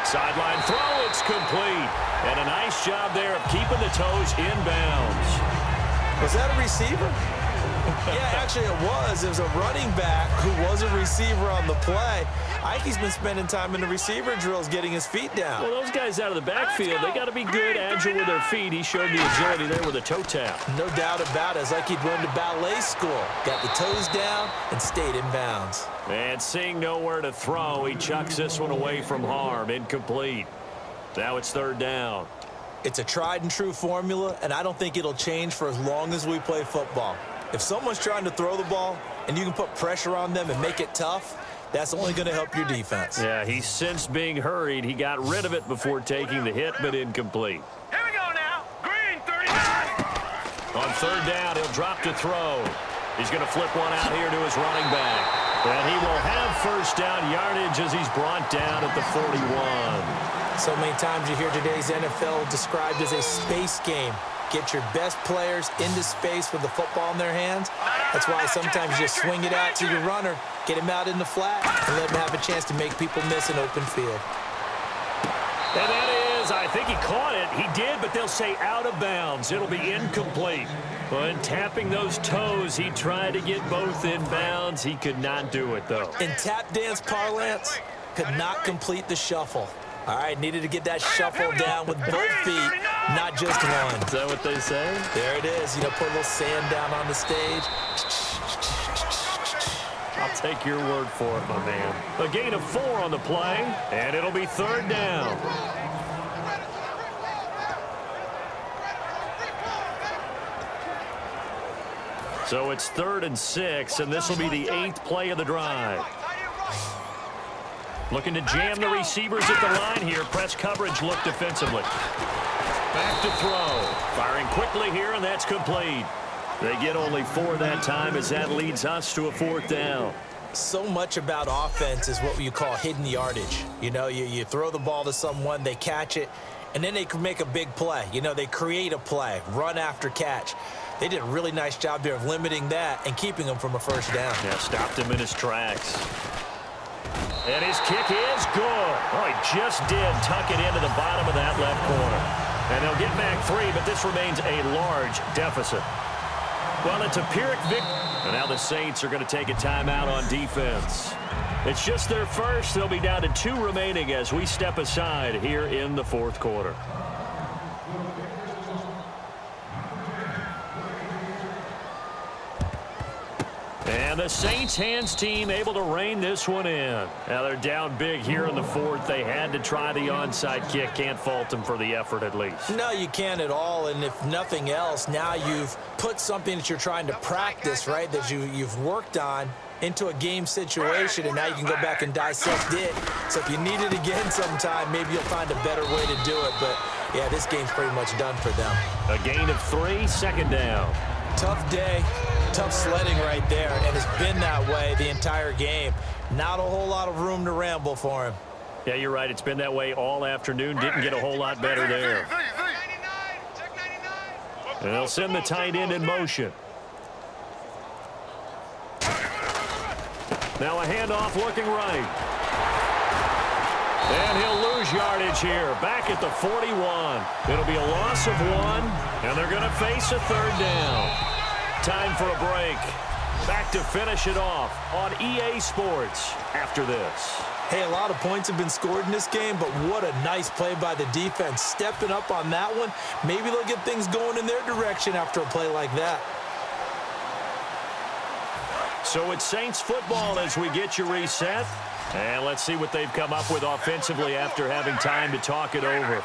Sideline throw, it's complete. And a nice job there of keeping the toes in bounds. Was that a receiver? Yeah, actually it was. It was a running back who was a receiver on the play. Ike's been spending time in the receiver drills getting his feet down. Well, those guys out of the backfield, they got to be good, agile with their feet. He showed the agility there with a toe tap. No doubt about it. It's like he'd went to ballet school. Got the toes down and stayed in bounds. And seeing nowhere to throw, he chucks this one away from harm. Incomplete. Now it's 3rd down. It's a tried and true formula, and I don't think it'll change for as long as we play football. If someone's trying to throw the ball and you can put pressure on them and make it tough, that's only going to help your defense. Yeah, he's since being hurried. He got rid of it before taking the hit, but incomplete. Here we go now. Green 39. On 3rd down, he'll drop to throw. He's going to flip one out here to his running back. And he will have 1st down yardage as he's brought down at the 41. So many times you hear today's NFL described as a space game. Get your best players into space with the football in their hands. That's why sometimes you swing it out to your runner, get him out in the flat, and let him have a chance to make people miss an open field. And that is, I think he caught it. He did, but they'll say out of bounds. It'll be incomplete. When tapping those toes, he tried to get both in bounds. He could not do it, though. In tap dance parlance, could not complete the shuffle. All right, needed to get that shuffle down with both feet, not just one. Is that what they say? There it is. You know, put a little sand down on the stage. I'll take your word for it, my man. A gain of 4 on the play, and it'll be 3rd down. So it's 3rd and 6, and this will be the 8th play of the drive. Looking to jam the receivers at the line here. Press coverage look defensively. Back to throw. Firing quickly here, and that's complete. They get only 4 that time as that leads us to a 4th down. So much about offense is what you call hidden yardage. You know, you throw the ball to someone, they catch it, and then they can make a big play. You know, they create a play, run after catch. They did a really nice job there of limiting that and keeping him from a 1st down. Yeah, stopped him in his tracks. And his kick is good. Oh, he just did tuck it into the bottom of that left corner. And they'll get back 3, but this remains a large deficit. Well, it's a Pyrrhic victory. And now the Saints are going to take a timeout on defense. It's just their first. They'll be down to 2 remaining as we step aside here in the 4th quarter. And the Saints hands team able to rein this one in. Now they're down big here in the 4th. They had to try the onside kick. Can't fault them for the effort at least. No, you can't at all. And if nothing else, now you've put something that you're trying to practice, right, that you've worked on into a game situation, and now you can go back and dissect it. So if you need it again sometime, maybe you'll find a better way to do it. But, yeah, this game's pretty much done for them. A gain of 3, 2nd down. Tough day, tough sledding right there, and it's been that way the entire game. Not a whole lot of room to ramble for him. Yeah, you're right. It's been that way all afternoon. Didn't get a whole lot better there. And they'll send the tight end in motion. Now a handoff looking right. And he'll lose yardage here. Back at the 41. It'll be a loss of 1, and they're going to face a 3rd down. Time for a break. Back to finish it off on EA Sports after this. Hey, a lot of points have been scored in this game, but what a nice play by the defense. Stepping up on that one, maybe they'll get things going in their direction after a play like that. So it's Saints football as we get you reset. And let's see what they've come up with offensively after having time to talk it over.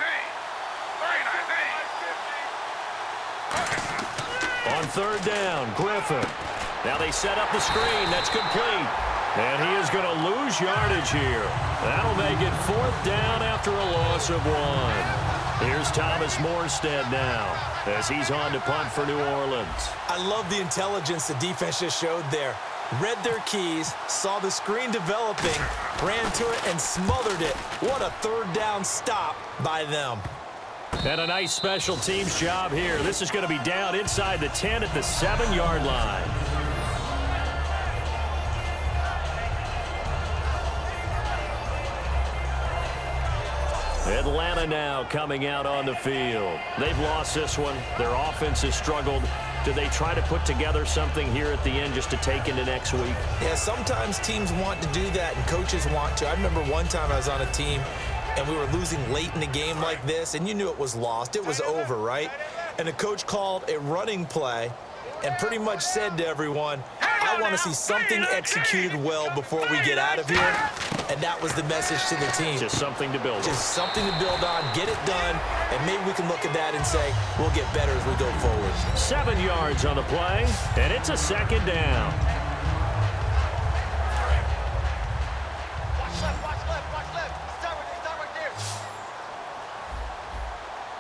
On third down, Griffin. Now they set up the screen. That's complete. And he is going to lose yardage here. That'll make it 4th down after a loss of 1. Here's Thomas Morstead now as he's on to punt for New Orleans. I love the intelligence the defense just showed there. Read their keys, saw the screen developing, ran to it, and smothered it. What a 3rd down stop by them. And a nice special teams job here. This is going to be down inside the 10 at the 7-yard line. Atlanta now coming out on the field. They've lost this one. Their offense has struggled. Do they try to put together something here at the end just to take into next week? Yeah, sometimes teams want to do that and coaches want to. I remember one time I was on a team and we were losing late in the game like this, and you knew it was lost. It was over, right? And the coach called a running play and pretty much said to everyone, I want to see something executed well before we get out of here. And that was the message to the team. Just something to build on. Just something to build on, get it done, and maybe we can look at that and say, we'll get better as we go forward. 7 yards on the play, and it's a 2nd down. Watch left, watch left, watch left. Start right there.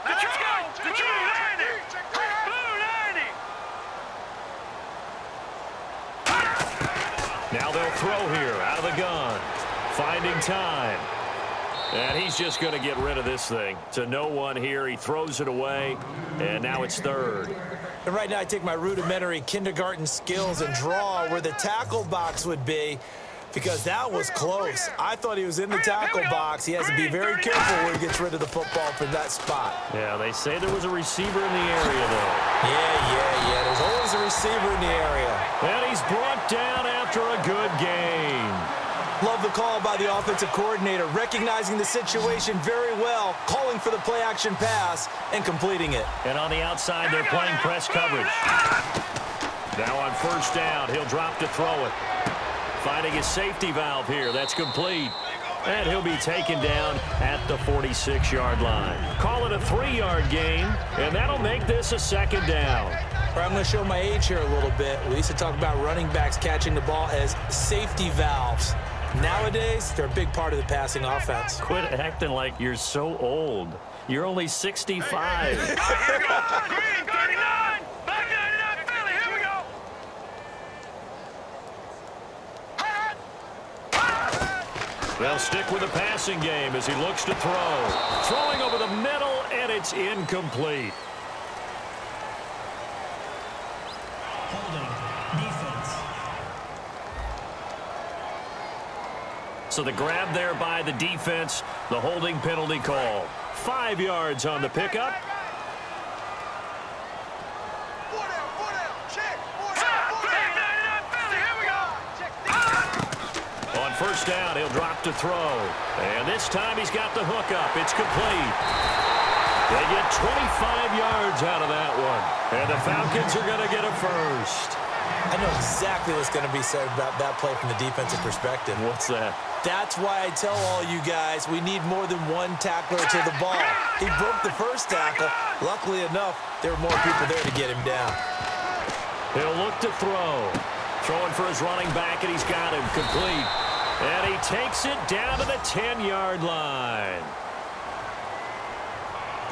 Let's go! The Blue 90! Now they'll throw here out of the gun. Finding time. And he's just going to get rid of this thing. To no one here. He throws it away. And now it's 3rd. And right now I take my rudimentary kindergarten skills and draw where the tackle box would be, because that was close. I thought he was in the tackle box. He has to be very careful where he gets rid of the football from that spot. Yeah, they say there was a receiver in the area, though. Yeah. There's always a receiver in the area. And he's brought down after a good game. Love the call by the offensive coordinator, recognizing the situation very well, calling for the play-action pass, and completing it. And on the outside, they're playing press coverage. Now on 1st down, he'll drop to throw it. Finding his safety valve here. That's complete. And he'll be taken down at the 46-yard line. Call it a 3-yard gain, and that'll make this a 2nd down. I'm going to show my age here a little bit. We used to talk about running backs catching the ball as safety valves. Nowadays, they're a big part of the passing offense. Quit acting like you're so old. You're only 65. Here we go! Green 39! Back 99 Philly, here we go! They'll stick with the passing game as he looks to throw. Throwing over the middle, and it's incomplete. Holding. Defense. So the grab there by the defense, the holding penalty call. 5 yards on the pickup. Four down, check! Four down, back 99 Philly, here we go! On 1st down, he'll drop to throw. And this time he's got the hook up. It's complete. They get 25 yards out of that one. And the Falcons are going to get a 1st. I know exactly what's going to be said about that play from the defensive perspective. What's that? That's why I tell all you guys we need more than one tackler to the ball. He broke the 1st tackle. Luckily enough, there were more people there to get him down. He'll look to throw. Throwing for his running back, and he's got him complete. And he takes it down to the 10-yard line.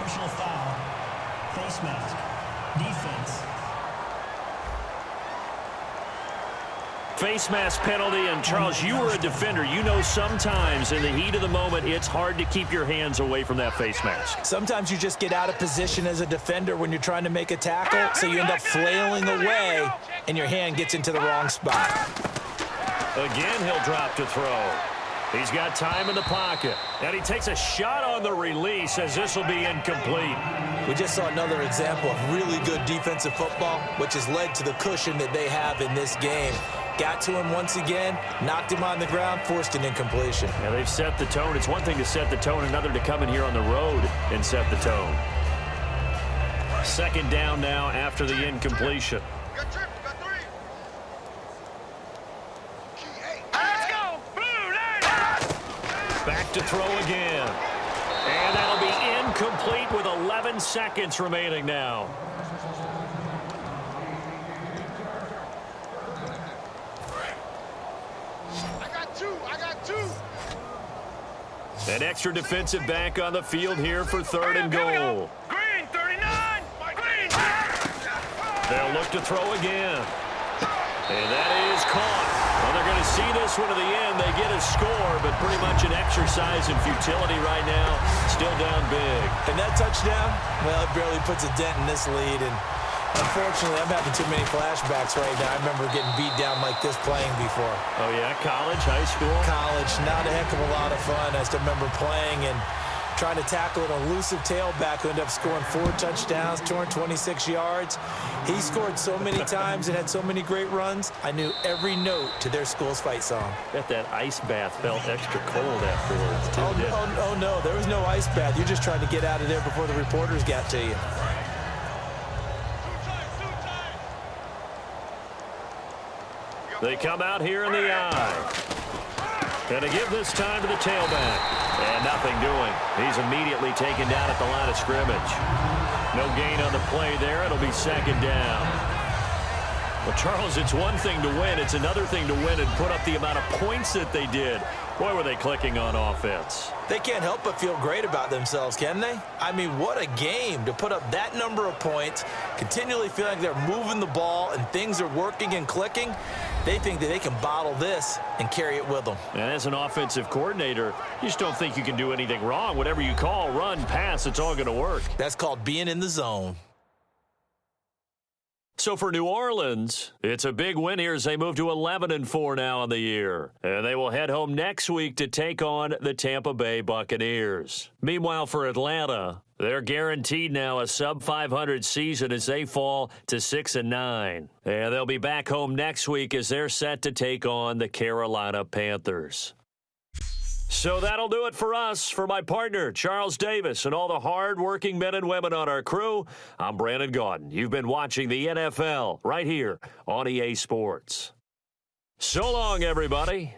Personal foul. Face mask. Defense. Face mask penalty, and Charles, you were a defender. You know sometimes in the heat of the moment, it's hard to keep your hands away from that face mask. Sometimes you just get out of position as a defender when you're trying to make a tackle, so you end up flailing away, and your hand gets into the wrong spot. Again, he'll drop to throw. He's got time in the pocket, and he takes a shot on the release as this will be incomplete. We just saw another example of really good defensive football, which has led to the cushion that they have in this game. got to him once again, knocked him on the ground, forced an incompletion. Yeah, they've set the tone. It's one thing to set the tone, another to come in here on the road and set the tone. Second down now after the incompletion. Got tripped, got 3. Let's go! Blue line! Back to throw again. And that'll be incomplete with 11 seconds remaining now. I got two. An extra defensive back on the field here for third and goal. Green, 39. Green. They'll look to throw again. And that is caught. Well, they're going to see this one to the end. They get a score, but pretty much an exercise in futility right now. Still down big. And that touchdown, well, it barely puts a dent in this lead. And unfortunately, I'm having too many flashbacks right now. I remember getting beat down like this playing before. Oh, yeah? College, high school? College, not a heck of a lot of fun. I still remember playing and trying to tackle an elusive tailback who ended up scoring 4 touchdowns, 226 yards. He scored so many times and had so many great runs, I knew every note to their school's fight song. Bet that ice bath felt extra cold afterwards, too. Oh, no, there was no ice bath. You're just trying to get out of there before the reporters got to you. They come out here in the eye. And to give this time to the tailback. And nothing doing. He's immediately taken down at the line of scrimmage. No gain on the play there. It'll be second down. Well, Charles, it's one thing to win. It's another thing to win and put up the amount of points that they did. Boy, were they clicking on offense. They can't help but feel great about themselves, can they? I mean, what a game to put up that number of points, continually feeling like they're moving the ball and things are working and clicking. They think that they can bottle this and carry it with them. And as an offensive coordinator, you just don't think you can do anything wrong. Whatever you call, run, pass, it's all going to work. That's called being in the zone. So for New Orleans, it's a big win here as they move to 11-4 now in the year. And they will head home next week to take on the Tampa Bay Buccaneers. Meanwhile, for Atlanta, they're guaranteed now a sub-500 season as they fall to 6-9. And they'll be back home next week as they're set to take on the Carolina Panthers. So that'll do it for us. For my partner, Charles Davis, and all the hard-working men and women on our crew, I'm Brandon Gaudin. You've been watching the NFL right here on EA Sports. So long, everybody.